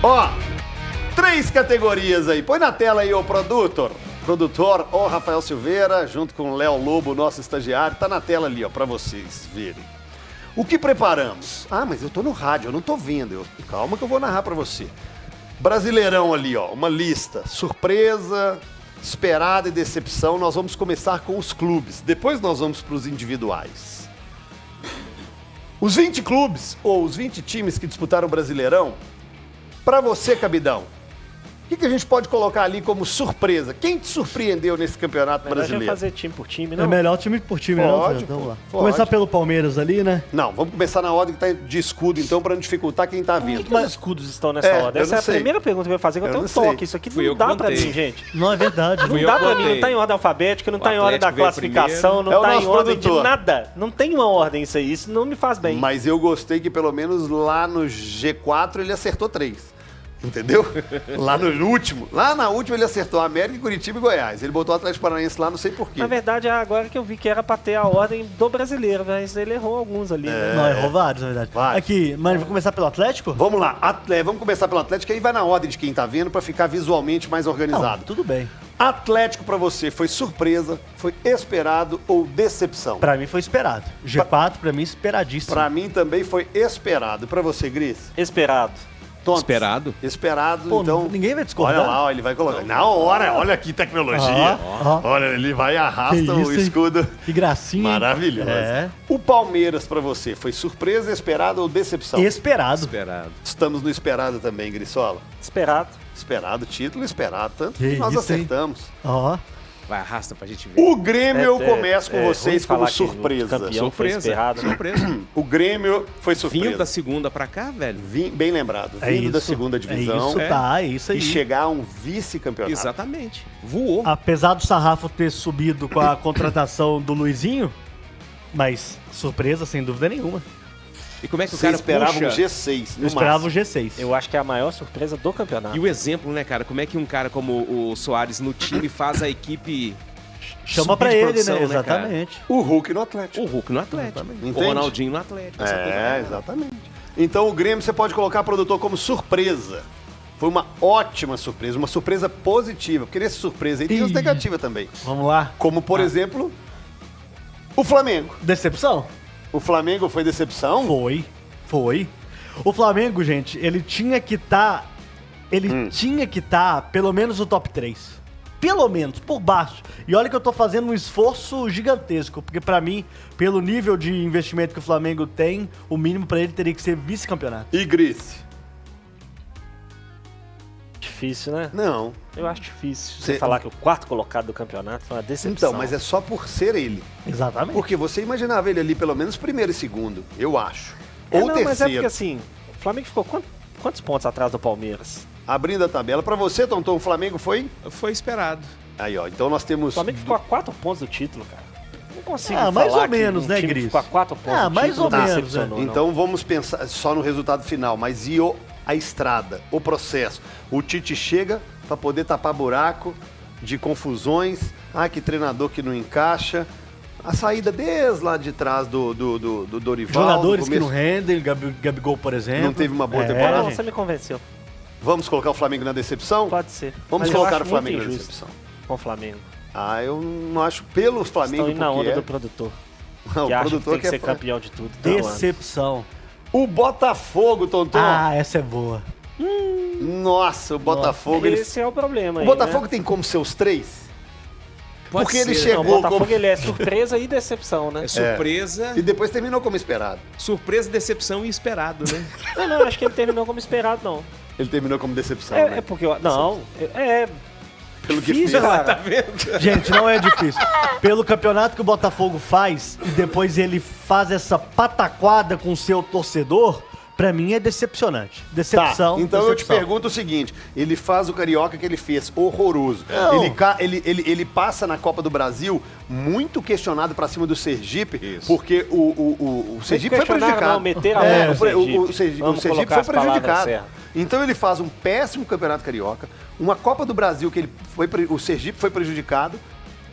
Ó, 3 categorias aí. Põe na tela aí, ô produtor, ô Rafael Silveira, junto com o Léo Lobo, nosso estagiário. Tá na tela ali, ó, pra vocês verem. O que preparamos? Ah, mas eu tô no rádio, eu não tô vendo. Calma que eu vou narrar pra você. Brasileirão ali, ó, uma lista. Surpresa, esperada e decepção. Nós vamos começar com os clubes. Depois nós vamos pros individuais. Os 20 clubes, ou os 20 times que disputaram o Brasileirão, pra você, Cabidão, o que a gente pode colocar ali como surpresa? Quem te surpreendeu nesse campeonato brasileiro? Melhor fazer time por time, não? É melhor time por time, Pode, né? Vamos lá. pode. Começar pelo Palmeiras ali, né? Não, vamos começar na ordem que tá de escudo, então, pra não dificultar quem tá Por vindo. que os escudos estão nessa ordem? eu Essa não é a sei. primeira pergunta que eu ia fazer, que eu Eu tenho um não sei. toque. Isso aqui Fui não eu que dá pra montei. mim, gente. Não é verdade. Não eu dá que pra mim, botei. não tá em ordem alfabética, não tá em ordem da Atlético veio classificação, primeiro. não É o tá em nosso ordem de produtor. nada. Não tem uma ordem isso aí, isso não me faz bem. Mas eu gostei que pelo menos lá no G4 ele acertou 3. Entendeu? Lá na última ele acertou América, Curitiba e Goiás. Ele botou o Atlético Paranaense lá, não sei porquê. Na verdade, é agora que eu vi que era pra ter a ordem do brasileiro, mas ele errou alguns ali, né? Não, errou vários, na verdade. Vários. Aqui, mas vamos começar pelo Atlético? Vamos lá, vamos começar pelo Atlético, aí vai na ordem de quem tá vendo pra ficar visualmente mais Não, organizado. tudo bem. Atlético pra você foi surpresa, foi esperado ou decepção? Pra mim foi esperado. G4, pra mim, esperadíssimo. Pra mim também foi esperado. E pra você, Gris? Esperado. Tonto. Esperado? Esperado, Pô, então... ninguém vai discordar. Olha lá, ó, ele vai colocar. Na hora, olha que tecnologia. Ó. Olha, ele vai e arrasta Que o isso, hein? escudo. Que gracinha. hein? Maravilhoso. É. O Palmeiras pra você foi surpresa, esperado ou decepção? Esperado. Esperado. Estamos no esperado também, Grissola. Esperado. Esperado, título esperado, tanto que Que nós isso, hein? acertamos. Ó. Vai, arrasta pra gente ver. O Grêmio eu começo com vocês ruim como falar que o surpresa. campeão foi esperado, né? Surpresa. O Grêmio foi surpresa. Vindo da segunda pra cá, velho. Bem lembrado, É vindo da isso. segunda divisão É isso, tá, é isso aí. e chegar a um vice-campeonato. Exatamente. Voou. Apesar do sarrafo ter subido com a contratação do Luizinho, mas surpresa, sem dúvida nenhuma. E como é que o Você cara esperava puxa... um G6, Eu no esperava o máximo. G6. Eu acho que é a maior surpresa do campeonato. E o exemplo, né, cara? Como é que um cara como o Soares no time faz a equipe Chama subir pra de ele, produção, né? cara? Exatamente. O Hulk no Atlético. O Hulk no Atlético. Entende? O Ronaldinho no Atlético. essa temporada. Exatamente. Então o Grêmio você pode colocar produtor como surpresa. Foi uma ótima surpresa, uma surpresa positiva, porque nessa surpresa aí tem as Ih. negativas também. Vamos lá. Como, por exemplo, o Flamengo. Decepção? O Flamengo foi decepção? Foi. O Flamengo, gente, ele tinha que estar... tinha que estar pelo menos no top 3. Pelo menos, por baixo. E olha que eu tô fazendo um esforço gigantesco, porque pra mim, pelo nível de investimento que o Flamengo tem, o mínimo pra ele teria que ser vice-campeonato. E Grice? Difícil, né? Não. Eu acho difícil Cê- você falar que o quarto colocado do campeonato foi uma decepção. Então, mas é só por ser ele. Exatamente. Porque você imaginava ele ali pelo menos primeiro e segundo, eu acho. É, Ou não, terceiro. mas é porque assim, o Flamengo ficou quantos pontos atrás do Palmeiras? Abrindo a tabela. Pra você, Tonton, o Flamengo foi? Foi esperado. Aí, ó. Então nós O temos... Flamengo ficou a 4 pontos do título, cara. Não consigo Ah, falar mais ou que menos, um né, time Gris? ficou a 4 pontos Ah, do mais título ou menos, decepcionou, não. Então vamos pensar só no resultado final, mas e a estrada, o processo? O Tite chega para poder tapar buraco de confusões, que treinador que não encaixa, a saída desde lá de trás do Dorival. Jogadores no que começo, não rendem, Gabigol, por exemplo. Não teve uma boa Ah, temporada. não, você me convenceu. Vamos colocar o Flamengo na decepção? Pode ser. Vamos Mas eu colocar acho o Flamengo muito na injusto decepção. com o Flamengo. Eu não acho pelo Flamengo Estão indo na porque onda do produtor. Não, Que o acha que produtor tem que ser fã. campeão de tudo. todo ano. Decepção. O Botafogo, Tonton. Essa é boa. Nossa, o Botafogo. Esse é o problema O aí, Botafogo né? tem como ser os 3? Pode Porque ele ser. chegou Não, o Botafogo como... ele é surpresa e decepção, né? É surpresa, E depois terminou como esperado. surpresa, decepção e esperado, né? Não, acho que ele terminou como esperado, não. Ele terminou como decepção, É né? porque... Não, é... Pelo que difícil, fez. cara. Gente, não é difícil. Pelo campeonato que o Botafogo faz e depois ele faz essa pataquada com o seu torcedor, pra mim é decepcionante. Decepção. Tá, então eu te decepção. pergunto o seguinte, ele faz o Carioca que ele fez, horroroso. Não. Ele passa na Copa do Brasil muito questionado pra cima do Sergipe, Isso. porque o Sergipe foi questionaram, prejudicado. não, meteram a mão no Sergipe. O Sergipe Vamos foi colocar as palavras prejudicado. certas. Então ele faz um péssimo Campeonato Carioca, uma Copa do Brasil que o Sergipe foi prejudicado,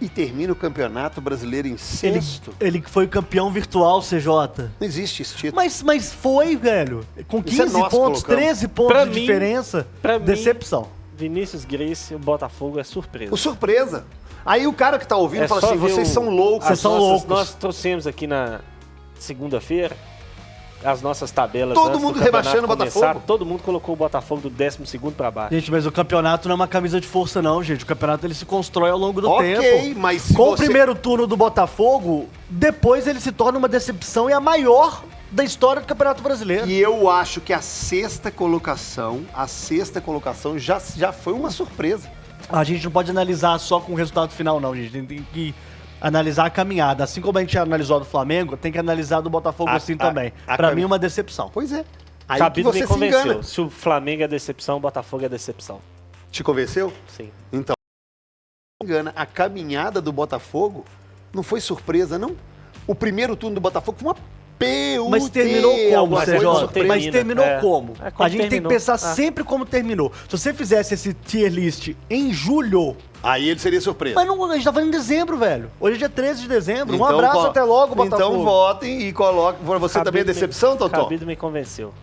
e termina o Campeonato Brasileiro em sexto. Ele que foi campeão virtual, CJ. Não existe esse título. Mas foi, velho. Com Isso é 15 nós pontos, colocamos. 13 pontos Pra de mim- diferença, pra mim- decepção. Vinícius Grace, o Botafogo é surpresa. O surpresa. Aí o cara que tá ouvindo É fala só assim, ver vocês o- são loucos. Vocês são loucos. Nós trouxemos aqui na segunda-feira as nossas tabelas. Todo antes do mundo campeonato rebaixando o começar. Botafogo. Todo mundo colocou o Botafogo do 12º pra baixo. Gente, mas o campeonato não é uma camisa de força, não, gente. O campeonato ele se constrói ao longo do Ok, tempo. mas se Com o você- primeiro turno do Botafogo, depois ele se torna uma decepção e a maior da história do Campeonato Brasileiro. E eu acho que a sexta colocação já foi uma surpresa. A gente não pode analisar só com o resultado final, não, gente. A gente tem que analisar a caminhada. Assim como a gente analisou a do Flamengo, tem que analisar do Botafogo assim também. Pra mim, uma decepção. Pois é. Aí que Cabido você me se convenceu. engana. Se o Flamengo é decepção, o Botafogo é decepção. Te convenceu? Sim. Então, engana, a caminhada do Botafogo não foi surpresa, não. O primeiro turno do Botafogo foi uma PUT. Mas terminou como, alguma coisa CJ? surpresa. Mas terminou É. como? É como A gente tem que terminou. pensar Ah. sempre como terminou. Se você fizesse esse tier list em julho, Aí ele seria surpresa. mas não, a gente tá falando em dezembro, velho. Hoje é dia 13 de dezembro. Um abraço co- até logo, Botafogo. Então votem e coloquem. Você também é decepção, Totó? Cabido me convenceu.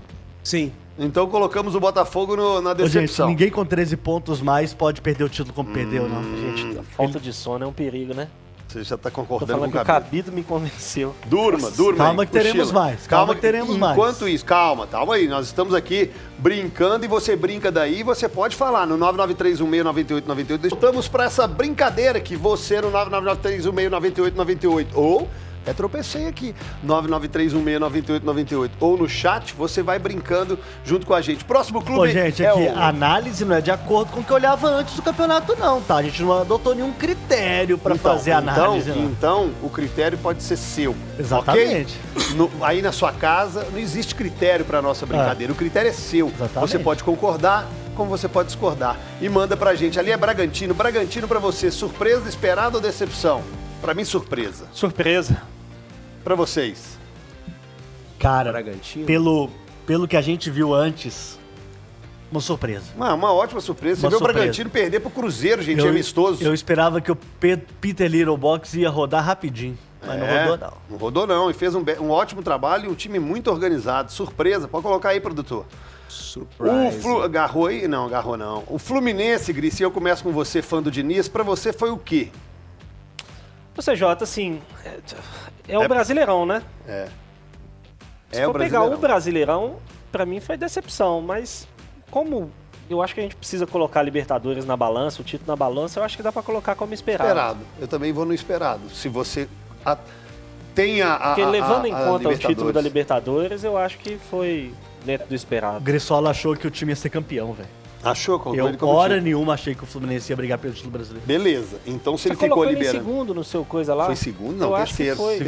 Sim. Então colocamos o Botafogo na Ô, decepção. gente, ninguém com 13 pontos mais pode perder o título como perdeu, não. Gente, a falta de sono é um perigo, né? Você já tá Tô concordando falando com que o o Cabido. Cabido me convenceu. Durma. Calma aí, que teremos cochila. mais, calma que teremos mais. Enquanto isso, calma aí. Nós estamos aqui brincando e você brinca daí. Você pode falar no 993169898. Estamos para essa brincadeira que você no 993169898 ou tropecei aqui, 993169898 ou no chat, você vai brincando junto com a gente. Próximo clube Ô, gente, é aqui, o... a análise não é de acordo com o que eu olhava antes do campeonato, não, tá? A gente não adotou nenhum critério pra fazer análise, não. Então, o critério pode ser seu. Exatamente. Ok? Aí na sua casa, não existe critério para nossa brincadeira. O critério é seu. Exatamente. Você pode concordar, como você pode discordar. E manda pra gente. Ali é Bragantino. Bragantino pra você, surpresa, esperada ou decepção? Pra mim, surpresa. Surpresa. Pra vocês. Cara, Bragantino. pelo que a gente viu antes, uma surpresa. Uma ótima surpresa. Você Uma viu o surpresa. Bragantino perder pro Cruzeiro, gente, amistoso. Eu esperava que o Peter Little Box ia rodar rapidinho, mas não rodou, não. Não rodou, não. E fez um ótimo trabalho e um time muito organizado. Surpresa. Pode colocar aí, produtor. Surprise. Agarrou aí? Não, agarrou não. O Fluminense, Gris, e eu começo com você, fã do Diniz, pra você foi o quê? O CJ, assim, é o Brasileirão, né? Se É o for pegar Brasileirão. o Brasileirão, pra mim foi decepção, mas como eu acho que a gente precisa colocar a Libertadores na balança, o título na balança, eu acho que dá pra colocar como esperado. Esperado. Eu também vou no esperado. Se você tem Porque levando em conta o título Libertadores. da Libertadores, eu acho que foi dentro do O esperado. Grissola achou que o time ia ser campeão, velho. Achou? Colocou Eu, ele como hora time. nenhuma, achei que o Fluminense ia brigar pelo título brasileiro. Beleza. Então se Você ele ficou colocou ele em liberando. segundo no seu coisa lá? Foi segundo? Não, eu acho que terceiro. foi.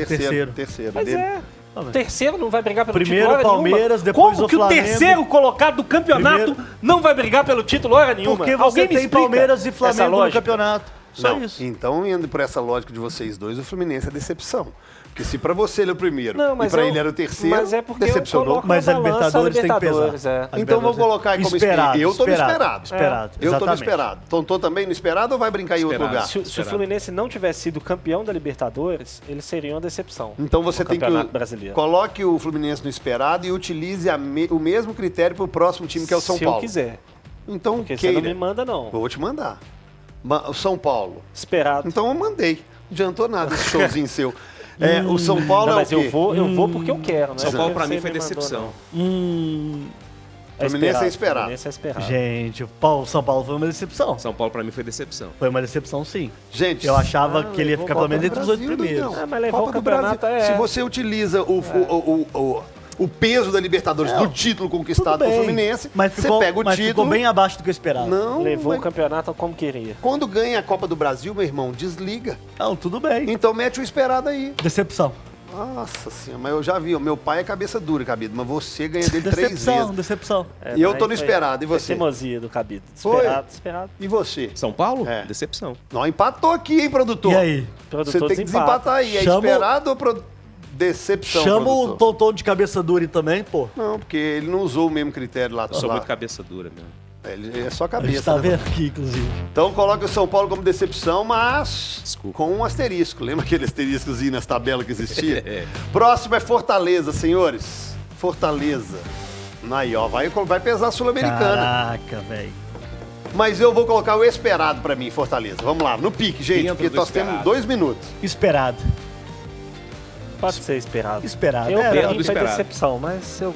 Terceiro. Mas dele. é. O terceiro não vai brigar pelo Primeiro título hora Palmeiras, nenhuma. depois Como o que Flamengo. o terceiro colocado do campeonato Primeiro- não vai brigar pelo título hora nenhuma? Porque você Alguém me tem explica Palmeiras e essa Flamengo no lógica? campeonato. Só Não, isso. então, indo por essa lógica de vocês dois, o Fluminense é decepção. Porque se pra você ele é o primeiro Não, e mas pra eu- ele era o terceiro, mas é porque eu decepcionou. coloco Mas na a balança Libertadores tem que pesar. Libertadores, é. A Então Libertadores vou colocar aí como esperado. Eu tô no esperado. Esperado. Eu tô no exatamente. esperado. Tonton também no esperado ou vai brincar em outro Esperado. lugar? Se o Esperado. Fluminense não tivesse sido campeão da Libertadores, ele seria uma decepção. Então você no tem que Campeonato Brasileiro. coloque o Fluminense no esperado e utilize o mesmo critério pro próximo time que é o São Se Paulo. eu quiser. Então Porque você não queira. me manda, não. Vou te mandar. O São Paulo. Esperado. Então eu mandei. Não adiantou nada esse showzinho seu. O São Paulo Não, é mas o quê? eu vou porque eu quero, né? São Paulo Porque pra mim você foi me mandou, decepção. não. Fluminense é esperado. Fluminense é esperado. Gente, o São Paulo foi uma decepção. São Paulo pra mim foi decepção. Foi uma decepção, sim. Gente, Eu achava que ele ia levou ficar pelo Copa menos do entre os 8 Brasil, primeiros. Doidão. Ah, mas levou Copa o do campeonato, Brasil. é. Se você utiliza o peso da Libertadores, do título conquistado Tudo pelo bem. Fluminense, Mas você ficou, pega o mas título. ficou bem abaixo do que eu esperava. Não, Levou mas o campeonato como queria. quando ganha a Copa do Brasil, meu irmão, desliga. Não, tudo bem. Então mete o esperado aí. Decepção. Nossa senhora, mas eu já vi. O meu pai é cabeça dura, Cabido, mas você ganha dele 3 Decepção, vezes. decepção. E eu mas tô no foi- esperado, e foi você? teimosia do Cabido. Foi? Esperado. E você? São Paulo? É. Decepção. Não, empatou aqui, hein, produtor? E aí? Produtor Você tem que desempata. desempatar aí. É Chama o- esperado ou decepção, Chama o produtor? Tonton de cabeça dura aí também, pô. Não, porque ele não usou o mesmo critério lá. Eu sou lá. muito cabeça dura mesmo. Ele é só a A gente cabeça. tá né? vendo aqui, inclusive. Então coloca o São Paulo como decepção, mas Desculpa. com um asterisco. Lembra aquele asteriscozinho nas tabelas que existia? É. Próximo é Fortaleza, senhores. Fortaleza. Aí, ó, vai pesar a Sul-Americana. Caraca, velho. Mas eu vou colocar o esperado pra mim, Fortaleza. Vamos lá, no pique, gente, Dentro porque do nós temos esperado. 2 minutos. Esperado. Pode ser esperado. Esperado. Eu, É, pra dentro mim, do foi esperado. decepção, mas eu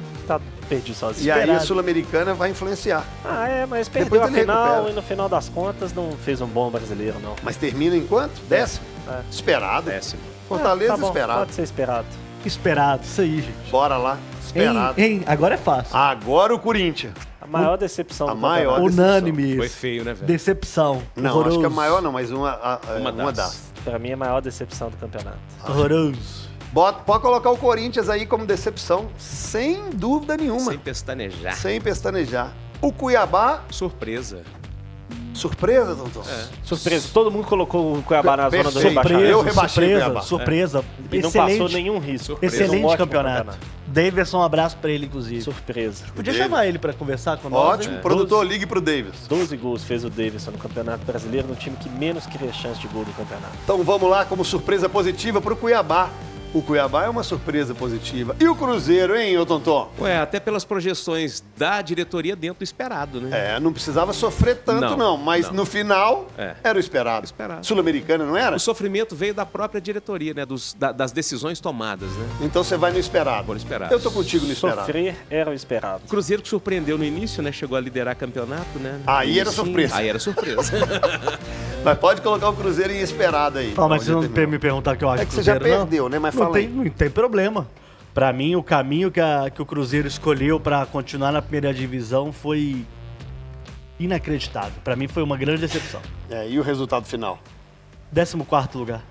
perdi sozinho. E aí a Esperado. Sul-Americana vai influenciar. Ah, mas Depois perdeu a ele final recupera. e no final das contas não fez um bom brasileiro, não. Mas termina em quanto? 10º? É. Esperado. Péssimo. Fortaleza Tá bom, esperado. Pode ser esperado. Esperado. Isso aí, gente. Bora lá, esperado. Hein, agora é fácil. Agora o Corinthians. A maior decepção A do maior campeonato. Unânime. Foi feio, né, velho? Decepção. Não, Horroroso. acho que a maior não, mas uma Uma das. das. Pra mim, é a maior decepção do campeonato. Horroroso. Pode colocar o Corinthians aí como decepção, sem dúvida nenhuma. Sem pestanejar. Sem pestanejar. O Cuiabá, Surpresa. surpresa, doutor? Surpresa, todo mundo colocou o Cuiabá na zona do Perfeito. rebaixamento. Eu Surpresa, rebaixei o surpresa, Cuiabá. surpresa. E não passou Excelente, nenhum risco. Surpresa. Fez um excelente ótimo campeonato. Davidson, um abraço pra ele, inclusive. Surpresa. Podia Dele. chamar ele pra conversar com nós, Ótimo, hein? produtor, ligue pro Davis. 12 gols fez o Davidson no Campeonato Brasileiro, no time que menos cria chance de gol do campeonato. Então vamos lá, como surpresa positiva pro Cuiabá. O Cuiabá é uma surpresa positiva. E o Cruzeiro, hein, ô Tonton? Ué, até pelas projeções da diretoria dentro do esperado, né? Não precisava sofrer tanto não, mas não. no final É. era o esperado. Esperado. Sul-Americana, não era? O sofrimento veio da própria diretoria, né? Das decisões tomadas, né? Então você vai no esperado. Vou no esperado. Eu tô contigo no esperado. Sofrer era o esperado. O Cruzeiro que surpreendeu no início, né? Chegou a liderar campeonato, né? Aí era Sim, surpresa. Aí era surpresa. Mas pode colocar o Cruzeiro em esperado aí. Ah, mas Onde você não terminou. me perguntar o que eu acho É que do você já Cruzeiro, perdeu, né? Mas não fala tem, aí. não tem problema. Pra mim, o caminho que o Cruzeiro escolheu pra continuar na primeira divisão foi inacreditável. Pra mim, foi uma grande decepção. E o resultado final? 14º lugar.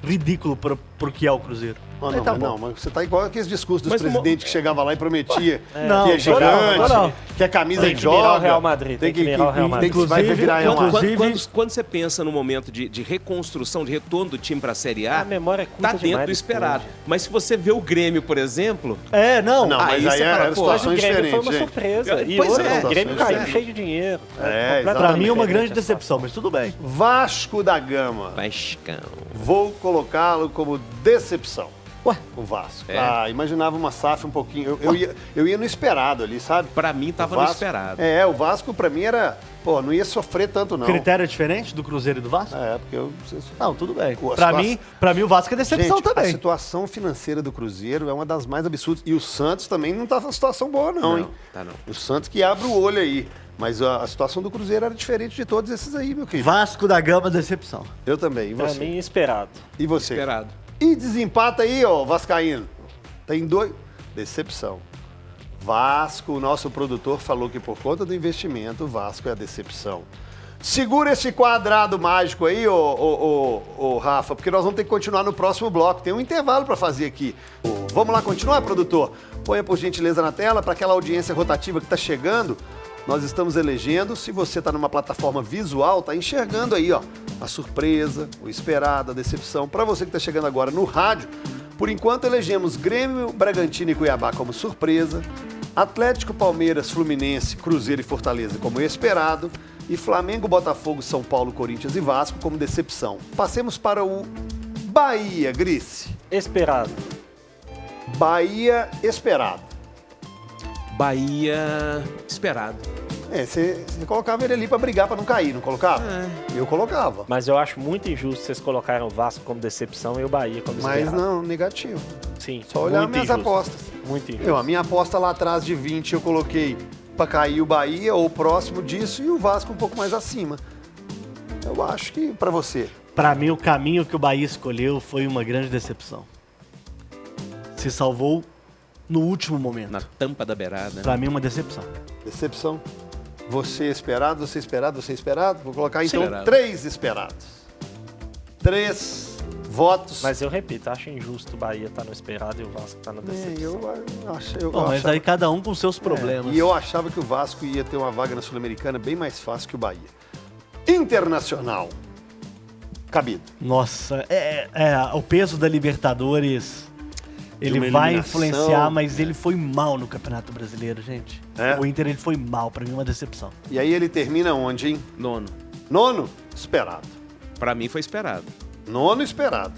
Ridículo pro que é o Cruzeiro. Não, Mas tá bom. não, mas você tá igual aqueles discursos dos Mas presidentes que chegavam lá e prometia Não, que é tô gigante, não. que a camisa Tem que joga. mirar o Real Madrid, tem que mirar o Real Madrid. Tem que vai virar Real Inclusive- Madrid. Quando você pensa no momento de reconstrução, de retorno do time pra Série A, A memória é curta tá dentro demais do desse esperado. povo. Mas se você vê o Grêmio, por exemplo, Não. Não, mas Aí aí você fala, era pô, Mas o situações Grêmio foi diferentes, uma gente. surpresa. E Pois outra, é, o Grêmio caiu é. cheio de dinheiro. É, completamente Pra mim, é uma grande diferente a decepção, mas tudo bem. Vasco da Gama. Vascão. Vou colocá-lo como decepção. Ué? O Vasco. É. Imaginava uma SAF um pouquinho. Eu ia no esperado ali, sabe? Pra mim, tava O no Vasco- esperado. O Vasco pra mim era. Pô, não ia sofrer tanto, não. Critério é diferente do Cruzeiro e do Vasco? Porque eu. Não, tudo bem. Pô, a Pra situação- mim, o Vasco é decepção Gente, a também. situação financeira do Cruzeiro é uma das mais absurdas. E o Santos também não tá numa situação boa, não, hein? Tá não. O Santos que abre o olho aí. Mas a situação do Cruzeiro era diferente de todos esses aí, meu querido. Vasco da Gama, decepção. Eu também. E Pra você? mim, esperado. E você? Esperado. E desempata aí, ó, Vascaíno. Tem 2. Decepção. Vasco, o nosso produtor falou que por conta do investimento, o Vasco é a decepção. Segura esse quadrado mágico aí, ô Rafa, porque nós vamos ter que continuar no próximo bloco. Tem um intervalo para fazer aqui. Vamos lá continuar, produtor? Ponha por gentileza na tela para aquela audiência rotativa que está chegando. Nós estamos elegendo, se você está numa plataforma visual, está enxergando aí, ó, a surpresa, o esperado, a decepção. Para você que está chegando agora no rádio, por enquanto elegemos Grêmio, Bragantino e Cuiabá como surpresa, Atlético, Palmeiras, Fluminense, Cruzeiro e Fortaleza como esperado e Flamengo, Botafogo, São Paulo, Corinthians e Vasco como decepção. Passemos para o Bahia, Grice. Esperado. Bahia, esperado. Bahia, esperado. Você colocava ele ali para brigar, para não cair, não colocava? Eu colocava. Mas eu acho muito injusto vocês colocarem o Vasco como decepção e o Bahia como Mas esperado. não, negativo. Sim, Só olhar muito minhas injusto. apostas. Muito injusto. A minha aposta lá atrás de 20 eu coloquei para cair o Bahia ou próximo disso e o Vasco um pouco mais acima. Eu acho que para você. Pra mim, o caminho que o Bahia escolheu foi uma grande decepção. Se salvou no último momento. Na tampa da beirada. Pra mim, uma decepção. Decepção. Você esperado, você esperado, você esperado. Vou colocar então Esperado. 3 esperados. 3 votos. Mas eu repito, acho injusto o Bahia estar no esperado e o Vasco estar na decepção. eu acho. Eu Bom, mas achava- aí cada um com seus problemas. E eu achava que o Vasco ia ter uma vaga na Sul-Americana bem mais fácil que o Bahia. Internacional. Cabido. Nossa, o peso da Libertadores Ele uma vai eliminação. influenciar, mas ele foi mal no Campeonato Brasileiro, gente. É? O Inter, ele foi mal. Pra mim, uma decepção. E aí ele termina onde, hein? Nono. Nono? Esperado. Pra mim foi esperado. Nono esperado.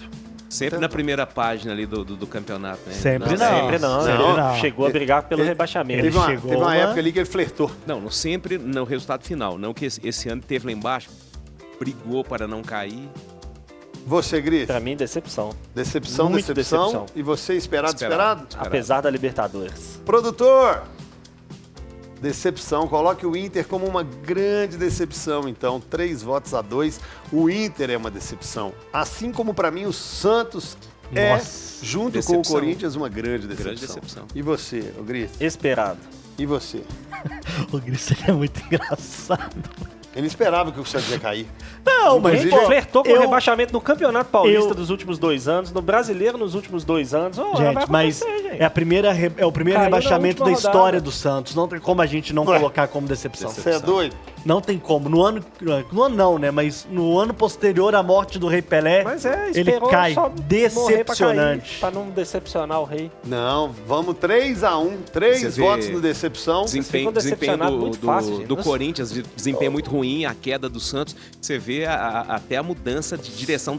Sempre na primeira página ali do campeonato, né? Sempre Não, não. Sempre não. Sempre Ele não. chegou a brigar pelo rebaixamento. ele Teve uma, chegou teve uma lá- época ali que ele flertou. Não, no sempre no resultado final. Não que esse ano teve lá embaixo, brigou para não cair. Você, Gris? Pra mim, decepção. Decepção, Muito decepção. decepção. E você, esperado, esperado? Apesar da Libertadores. Produtor! Decepção. Coloque o Inter como uma grande decepção, então. 3-2. O Inter é uma decepção. Assim como, pra mim, o Santos é, Nossa, junto decepção. com o Corinthians, uma grande decepção. Grande decepção. E você, o Gris? Esperado. E você? O Gris é muito engraçado. Ele esperava que o Santos ia cair. Não, mas Inclusive, Ele pô, flertou com o rebaixamento no Campeonato Paulista eu- dos últimos 2 anos, no Brasileiro nos últimos 2 anos. Oh, vai Gente, mas acontecer, gente. é o primeiro Caiu na rebaixamento da última história rodada. do Santos. Não tem como a gente não Ué. colocar como decepção. Você é doido? Não tem como. No ano não, né? Mas no ano posterior à morte do Rei Pelé, Mas ele esperou cai. só morrer Decepcionante. pra não decepcionar o rei. Não, vamos 3-1. 3 Você vê votos no decepção. Desempenho ficam decepcionados muito fácil, gente. do Corinthians, desempenho muito ruim, a queda do Santos. Você vê até a mudança de direção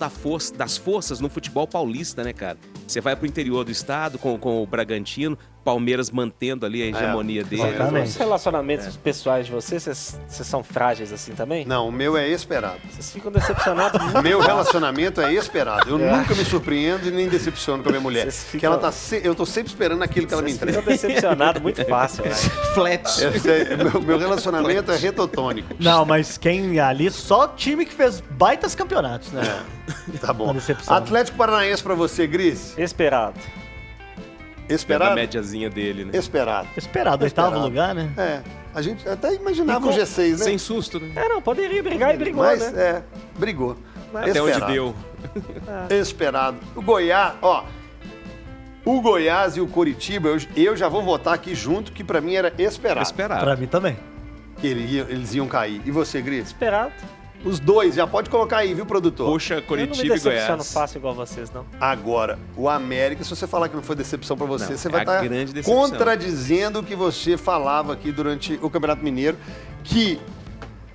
das forças no futebol paulista, né, cara? Você vai pro interior do estado com o Bragantino, Palmeiras mantendo ali a hegemonia dele. exatamente. Os relacionamentos pessoais de vocês, vocês são frágeis assim também? Não, o meu é esperado. Vocês ficam decepcionados muito. Meu relacionamento é esperado. Eu nunca me surpreendo e nem decepciono com a minha mulher. Vocês ficam- Que ela tá eu tô sempre esperando aquilo que ela me Vocês entrega. ficam decepcionados muito fácil, velho. Flat. Meu relacionamento é retotônico. Não, mas quem ali, só time que fez baitas campeonatos, né? Tá bom. Uma decepção. Atlético Paranaense pra você, Gris. Esperado. Da Esperado? médiazinha dele, né? Esperado. Esperado, oitavo lugar, né? É. A gente até imaginava E um com- G6, né? Sem susto, né? Não, poderia brigar e brigou, Mas, né? brigou. Até onde deu. Esperado. O Goiás, ó. O Goiás e o Coritiba, eu já vou votar aqui junto, que pra mim era esperado. Esperado. Pra mim também. Que eles iam cair. E você, Gris? Esperado. Os dois, já pode colocar aí, viu, produtor? Poxa, Eu não me Coritiba e decepciono Goiás. fácil igual vocês, não. Agora, o América, se você falar que não foi decepção pra você, Não, você é vai a estar grande decepção. contradizendo o que você falava aqui durante o Campeonato Mineiro, que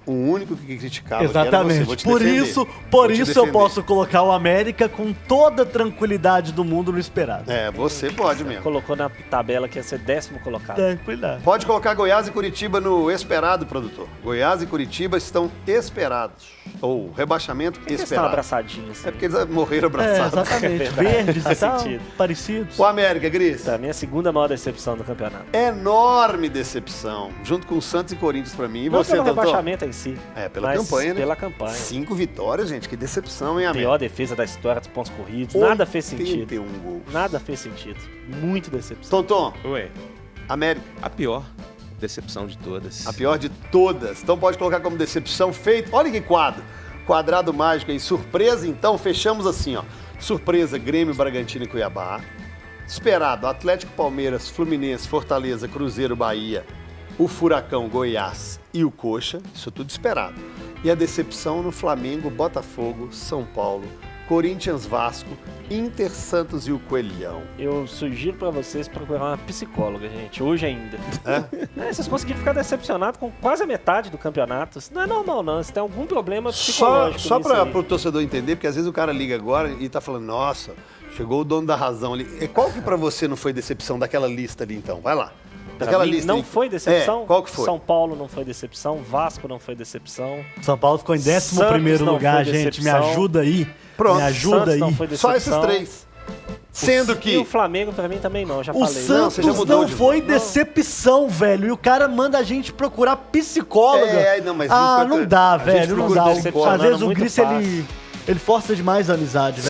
o único que criticava aqui era você. Exatamente. Vou te Por defender. isso, Vou te eu defender. posso colocar o América com toda a tranquilidade do mundo no esperado. É, você pode mesmo. Colocou na tabela que ia ser 10º colocado. Tranquilidade. Pode colocar Goiás e Curitiba no esperado, produtor. Goiás e Curitiba estão esperados. Ou rebaixamento Por que eles estão esperado. abraçadinhos assim? É porque eles morreram É, abraçados. exatamente. Verdade, Verdes e faz tal, sentido. parecidos. O América, Gris. Pra mim é a segunda maior decepção do campeonato. Enorme decepção. Junto com Santos e Corinthians pra mim. E Não você, pelo doutor? rebaixamento em si. É, pela mas campanha, né? Pela campanha. 5 vitórias, gente. Que decepção, hein, A América? pior defesa da história dos pontos corridos. Nada fez sentido. 81 gols. Nada fez sentido. Muito decepção. Tonton, Ué, América, a pior decepção de todas. a pior de todas. Então pode colocar como decepção feito. Olha que quadro. Quadrado mágico aí. Surpresa, então, fechamos assim, ó. Surpresa, Grêmio, Bragantino e Cuiabá. Esperado, Atlético, Palmeiras, Fluminense, Fortaleza, Cruzeiro, Bahia, o Furacão, Goiás e o Coxa. Isso tudo esperado. E a decepção no Flamengo, Botafogo, São Paulo, Corinthians, Vasco, Inter, Santos e o Coelhão. Eu sugiro pra vocês procurar uma psicóloga, gente. Hoje ainda. Vocês conseguiram ficar decepcionados com quase a metade do campeonato. Isso não é normal, não. Você tem algum problema psicológico Só nisso para aí. o torcedor entender, porque às vezes o cara liga agora e tá falando, nossa, chegou o dono da razão ali. E qual que pra você não foi decepção daquela lista ali, então? Vai lá. Pra Daquela mim, lista não aí. foi decepção. É, qual que foi? São Paulo não foi decepção. Vasco não foi decepção. São Paulo ficou em 11º Santos não lugar, foi gente. Me decepção. ajuda aí. Pronto, Me ajuda Santos aí. não foi Só decepção. esses três. Sendo E que... o Flamengo pra mim também não, já O falei. Santos você já mudou não de foi novo. decepção, velho. E o cara manda a gente procurar psicóloga. Não, mas ah, enquanto não dá, a gente velho. Não procura dá. decepcionando Às vezes o muito Gris, fácil. ele força demais a amizade, velho.